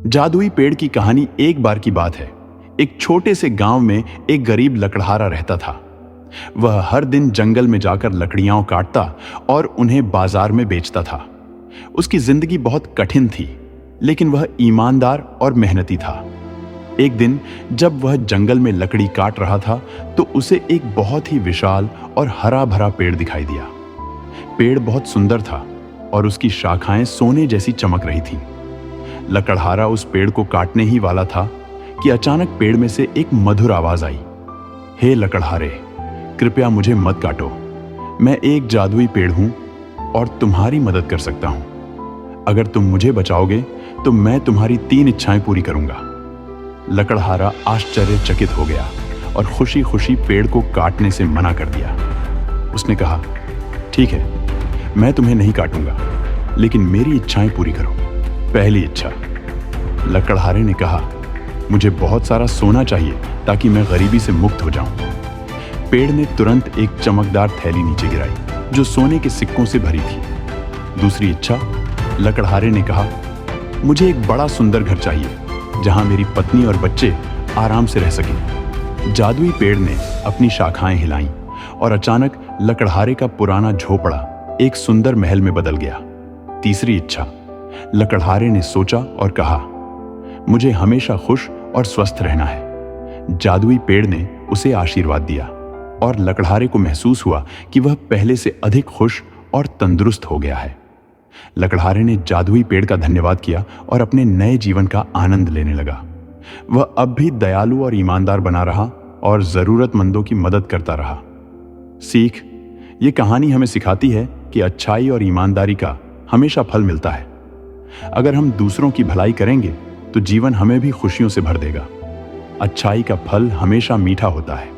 जादुई पेड़ की कहानी एक बार की बात है। एक छोटे से गांव में एक गरीब लकड़हारा रहता था। वह हर दिन जंगल में जाकर लकड़ियां काटता और उन्हें बाजार में बेचता था। उसकी जिंदगी बहुत कठिन थी, लेकिन वह ईमानदार और मेहनती था। एक दिन जब वह जंगल में लकड़ी काट रहा था तो उसे एक बहुत ही विशाल और हरा भरा पेड़ दिखाई दिया। पेड़ बहुत सुंदर था और उसकी शाखाएं सोने जैसी चमक रही थीं। लकड़हारा उस पेड़ को काटने ही वाला था कि अचानक पेड़ में से एक मधुर आवाज आई। हे लकड़हारे, कृपया मुझे मत काटो। मैं एक जादुई पेड़ हूं और तुम्हारी मदद कर सकता हूं। अगर तुम मुझे बचाओगे तो मैं तुम्हारी 3 इच्छाएं पूरी करूंगा। लकड़हारा आश्चर्यचकित हो गया और खुशी खुशी पेड़ को काटने से मना कर दिया। उसने कहा, ठीक है, मैं तुम्हें नहीं काटूंगा, लेकिन मेरी इच्छाएं पूरी करो। पहली इच्छा। लकड़हारे ने कहा, मुझे बहुत सारा सोना चाहिए ताकि मैं गरीबी से मुक्त हो जाऊं। पेड़ ने तुरंत एक चमकदार थैली नीचे गिराई जो सोने के सिक्कों से भरी थी। दूसरी इच्छा। लकड़हारे ने कहा, मुझे एक बड़ा सुंदर घर चाहिए जहां मेरी पत्नी और बच्चे आराम से रह सकें। जादुई पेड़ ने अपनी शाखाएं हिलाईं और अचानक लकड़हारे का पुराना झोपड़ा एक सुंदर महल में बदल गया। तीसरी इच्छा। लकड़हारे ने सोचा और कहा, मुझे हमेशा खुश और स्वस्थ रहना है। जादुई पेड़ ने उसे आशीर्वाद दिया और लकड़हारे को महसूस हुआ कि वह पहले से अधिक खुश और तंदुरुस्त हो गया है। लकड़हारे ने जादुई पेड़ का धन्यवाद किया और अपने नए जीवन का आनंद लेने लगा। वह अब भी दयालु और ईमानदार बना रहा और जरूरतमंदों की मदद करता रहा। सीख। ये कहानी हमें सिखाती है कि अच्छाई और ईमानदारी का हमेशा फल मिलता है। अगर हम दूसरों की भलाई करेंगे तो जीवन हमें भी खुशियों से भर देगा। अच्छाई का फल हमेशा मीठा होता है।